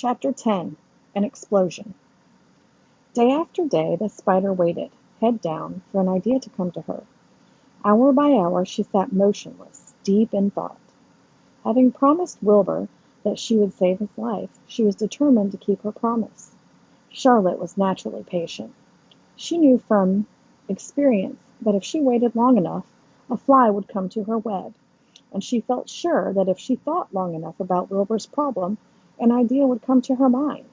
Chapter 10. An Explosion. Day after day the spider waited, head down, for an idea to come to her. Hour by hour she sat motionless, deep in thought. Having promised Wilbur that she would save his life, she was determined to keep her promise. Charlotte was naturally patient. She knew from experience that if she waited long enough, a fly would come to her web, and she felt sure that if she thought long enough about Wilbur's problem, an idea would come to her mind.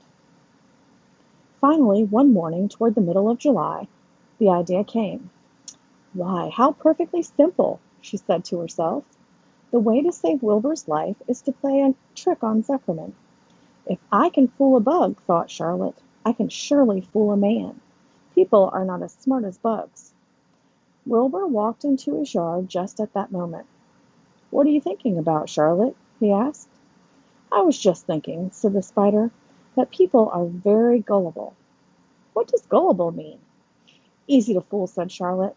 Finally, one morning toward the middle of July, the idea came. "Why, how perfectly simple," she said to herself. "The way to save Wilbur's life is to play a trick on Zuckerman. If I can fool a bug," thought Charlotte, "I can surely fool a man. People are not as smart as bugs." Wilbur walked into his yard just at that moment. "What are you thinking about, Charlotte?" he asked. "I was just thinking," said the spider, "that people are very gullible." "What does gullible mean?" "Easy to fool," said Charlotte.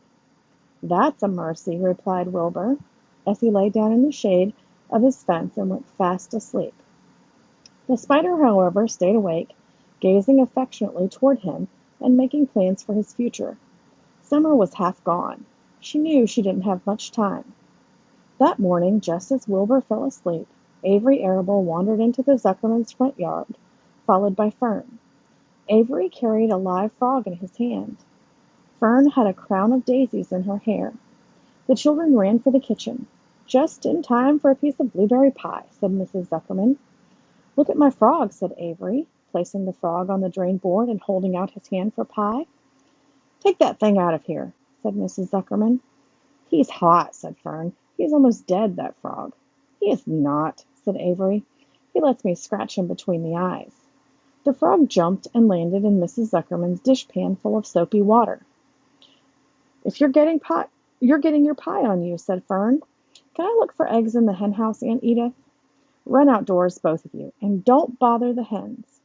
"That's a mercy," replied Wilbur, as he lay down in the shade of his fence and went fast asleep. The spider, however, stayed awake, gazing affectionately toward him and making plans for his future. Summer was half gone. She knew she didn't have much time. That morning, just as Wilbur fell asleep, Avery Arable wandered into the Zuckermans' front yard, followed by Fern. Avery carried a live frog in his hand. Fern had a crown of daisies in her hair. The children ran for the kitchen. "Just in time for a piece of blueberry pie," said Mrs. Zuckerman. "Look at my frog," said Avery, placing the frog on the drain board and holding out his hand for pie. "Take that thing out of here," said Mrs. Zuckerman. "He's hot," said Fern. "He's almost dead, that frog." "He is not," said Avery. "He lets me scratch him between the eyes." The frog jumped and landed in Mrs. Zuckerman's dishpan full of soapy water. "If you're getting your pie on you," said Fern. "Can I look for eggs in the hen house, Aunt Edith?" "Run outdoors, both of you, and don't bother the hens."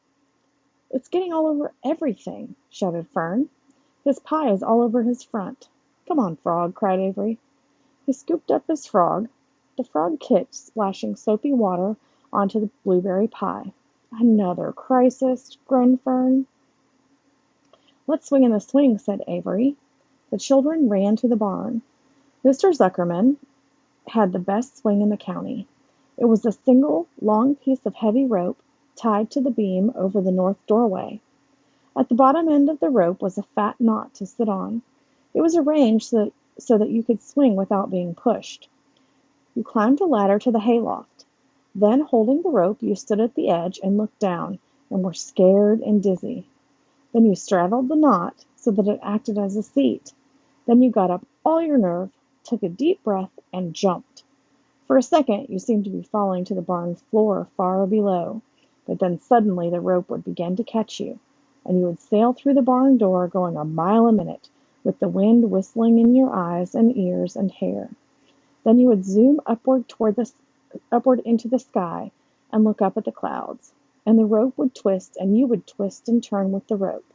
"It's getting all over everything," shouted Fern. "His pie is all over his front." "Come on, frog," cried Avery. He scooped up his frog. The frog kicked, splashing soapy water onto the blueberry pie. "Another crisis," groaned Fern. "Let's swing in the swing," said Avery. The children ran to the barn. Mr. Zuckerman had the best swing in the county. It was a single, long piece of heavy rope tied to the beam over the north doorway. At the bottom end of the rope was a fat knot to sit on. It was arranged so that you could swing without being pushed. You climbed a ladder to the hayloft. Then, holding the rope, you stood at the edge and looked down and were scared and dizzy. Then you straddled the knot so that it acted as a seat. Then you got up all your nerve, took a deep breath, and jumped. For a second you seemed to be falling to the barn floor far below, but then suddenly the rope would begin to catch you, and you would sail through the barn door going a mile a minute, with the wind whistling in your eyes and ears and hair. Then you would zoom upward into the sky and look up at the clouds, and the rope would twist and you would twist and turn with the rope.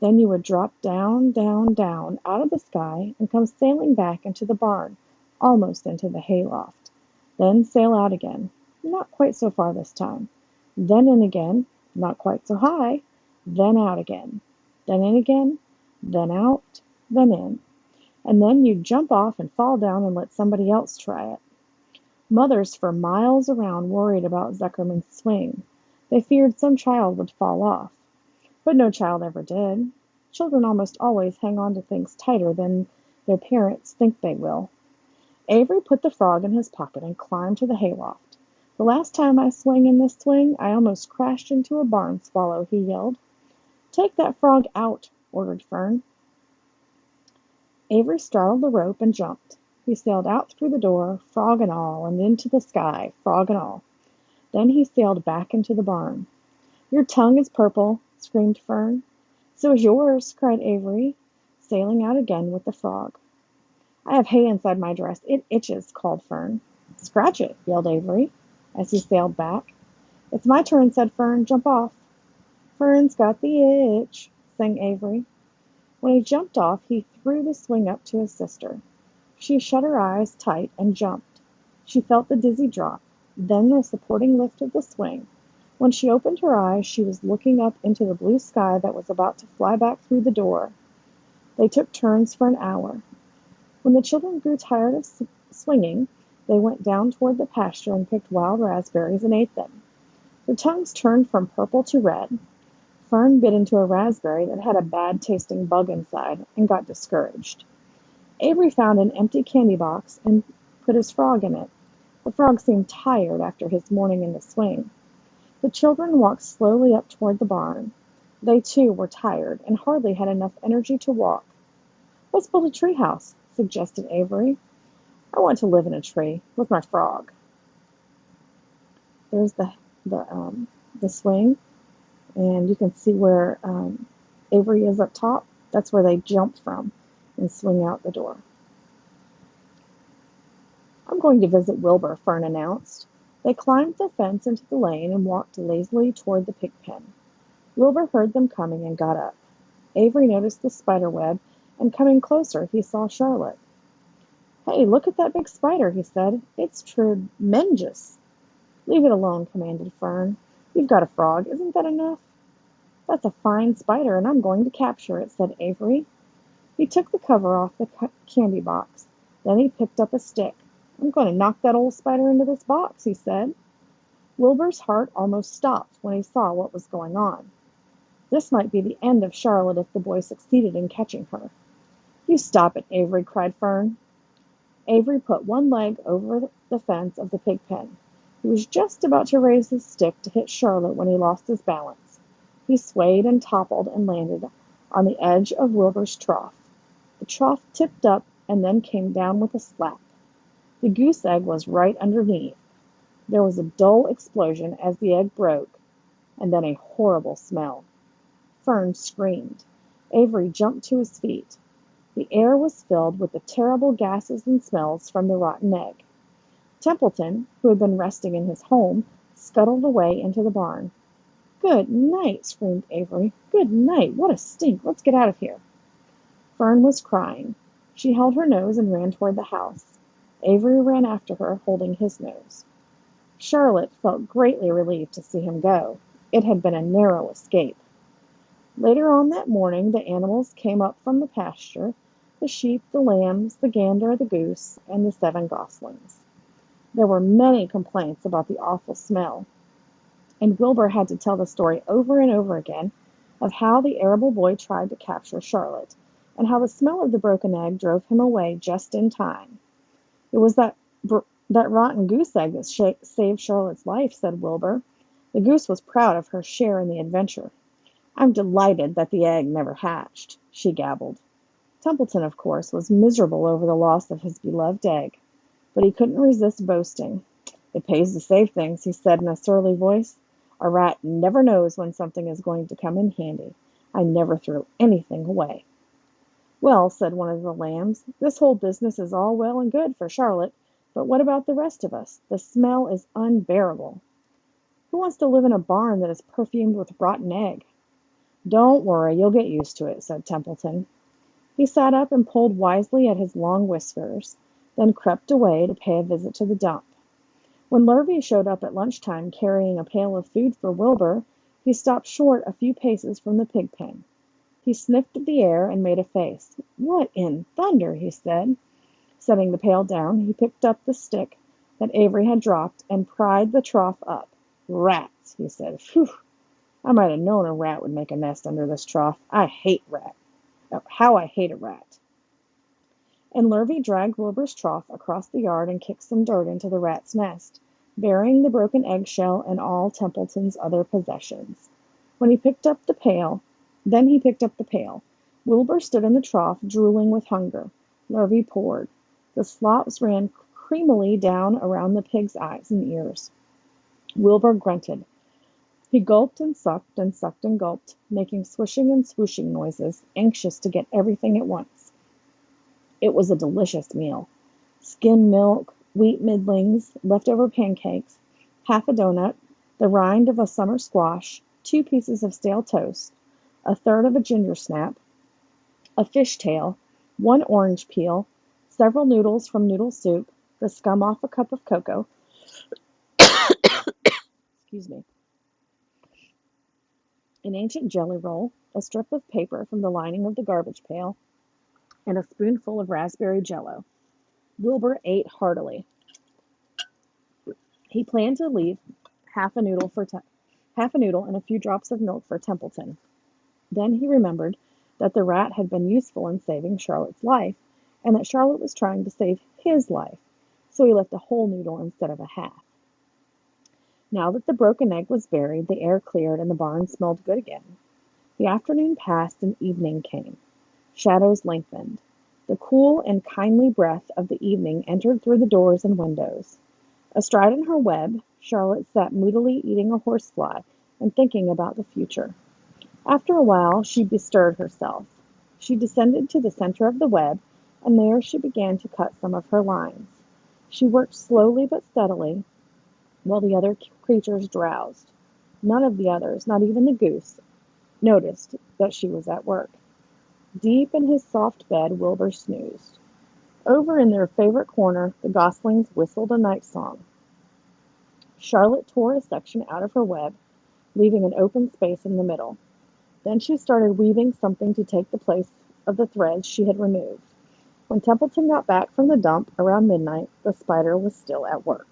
Then you would drop down, down, down out of the sky and come sailing back into the barn, almost into the hayloft. Then sail out again, not quite so far this time. Then in again, not quite so high. Then out again. Then in again. Then out. Then in. And then you'd jump off and fall down and let somebody else try it. Mothers for miles around worried about Zuckerman's swing. They feared some child would fall off. But no child ever did. Children almost always hang on to things tighter than their parents think they will. Avery put the frog in his pocket and climbed to the hayloft. "The last time I swung in this swing, I almost crashed into a barn swallow," he yelled. "Take that frog out," ordered Fern. Avery straddled the rope and jumped. He sailed out through the door, frog and all, and into the sky, frog and all. Then he sailed back into the barn. "Your tongue is purple," screamed Fern. "So is yours," cried Avery, sailing out again with the frog. "I have hay inside my dress. It itches," called Fern. "Scratch it," yelled Avery, as he sailed back. "It's my turn," said Fern. "Jump off." "Fern's got the itch," sang Avery. When he jumped off, he threw the swing up to his sister. She shut her eyes tight and jumped. She felt the dizzy drop, then the supporting lift of the swing. When she opened her eyes, she was looking up into the blue sky that was about to fly back through the door. They took turns for an hour. When the children grew tired of swinging, they went down toward the pasture and picked wild raspberries and ate them. Their tongues turned from purple to red. Fern bit into a raspberry that had a bad-tasting bug inside and got discouraged. Avery found an empty candy box and put his frog in it. The frog seemed tired after his morning in the swing. The children walked slowly up toward the barn. They, too, were tired and hardly had enough energy to walk. "Let's build a tree house," suggested Avery. "I want to live in a tree with my frog." There's the the swing, and you can see where Avery is up top. That's where they jump from and swing out the door. "I'm going to visit Wilbur," Fern announced. They climbed the fence into the lane and walked lazily toward the pig pen. Wilbur heard them coming and got up. Avery noticed the spider web, and coming closer, he saw Charlotte. "Hey, look at that big spider," he said. "It's tremendous." "Leave it alone," commanded Fern. "You've got a frog. Isn't that enough?" "That's a fine spider, and I'm going to capture it," said Avery. He took the cover off the candy box. Then he picked up a stick. "I'm going to knock that old spider into this box," he said. Wilbur's heart almost stopped when he saw what was going on. This might be the end of Charlotte if the boy succeeded in catching her. "You stop it, Avery," cried Fern. Avery put one leg over the fence of the pig pen. He was just about to raise his stick to hit Charlotte when he lost his balance. He swayed and toppled and landed on the edge of Wilbur's trough. The trough tipped up and then came down with a slap. The goose egg was right underneath. There was a dull explosion as the egg broke, and then a horrible smell. Fern screamed. Avery jumped to his feet. The air was filled with the terrible gases and smells from the rotten egg. Templeton, who had been resting in his home, scuttled away into the barn. "Good night!" screamed Avery. "Good night! What a stink! Let's get out of here!" Fern was crying. She held her nose and ran toward the house. Avery ran after her, holding his nose. Charlotte felt greatly relieved to see him go. It had been a narrow escape. Later on that morning the animals came up from the pasture, the sheep, the lambs, the gander, the goose, and the 7 goslings. There were many complaints about the awful smell, and Wilbur had to tell the story over and over again of how the arable boy tried to capture Charlotte, and how the smell of the broken egg drove him away just in time. "It was that rotten goose egg that saved Charlotte's life," said Wilbur. "The goose was proud of her share in the adventure." "I'm delighted that the egg never hatched," she gabbled. Templeton, of course, was miserable over the loss of his beloved egg, but he couldn't resist boasting. "It pays to save things," he said in a surly voice. "A rat never knows when something is going to come in handy. I never throw anything away." "Well," said one of the lambs, "this whole business is all well and good for Charlotte, but what about the rest of us? The smell is unbearable." "Who wants to live in a barn that is perfumed with rotten egg?" "Don't worry, you'll get used to it," said Templeton. He sat up and pulled wisely at his long whiskers, then crept away to pay a visit to the dump. When Lurvy showed up at lunchtime carrying a pail of food for Wilbur, he stopped short a few paces from the pig pen. He sniffed the air and made a face. "What in thunder?" he said. Setting the pail down, he picked up the stick that Avery had dropped and pried the trough up. "Rats," he said. "Phew! I might have known a rat would make a nest under this trough. I hate rats. Oh, how I hate a rat." And Lurvy dragged Wilbur's trough across the yard and kicked some dirt into the rat's nest, burying the broken eggshell and all Templeton's other possessions. Then he picked up the pail. Wilbur stood in the trough, drooling with hunger. Lurvy poured. The slops ran creamily down around the pig's eyes and ears. Wilbur grunted. He gulped and sucked and gulped, making swishing and swooshing noises, anxious to get everything at once. It was a delicious meal. Skim milk, wheat middlings, leftover pancakes, half a doughnut, the rind of a summer squash, 2 pieces of stale toast, a third of a ginger snap, a fish tail, 1 orange peel, several noodles from noodle soup, the scum off a cup of cocoa, excuse me, an ancient jelly roll, a strip of paper from the lining of the garbage pail, and a spoonful of raspberry jello. Wilbur ate heartily. He planned to leave half a noodle for half a noodle and a few drops of milk for Templeton. Then he remembered that the rat had been useful in saving Charlotte's life, and that Charlotte was trying to save his life, so he left a whole noodle instead of a half. Now that the broken egg was buried, the air cleared and the barn smelled good again. The afternoon passed and evening came. Shadows lengthened. The cool and kindly breath of the evening entered through the doors and windows. Astride in her web, Charlotte sat moodily eating a horsefly and thinking about the future. After a while she bestirred herself. She descended to the center of the web, and there she began to cut some of her lines. She worked slowly but steadily, while the other creatures drowsed. None of the others, not even the goose, noticed that she was at work. Deep in his soft bed Wilbur snoozed. Over in their favorite corner the goslings whistled a night song. Charlotte tore a section out of her web, leaving an open space in the middle. Then she started weaving something to take the place of the threads she had removed. When Templeton got back from the dump around midnight, the spider was still at work.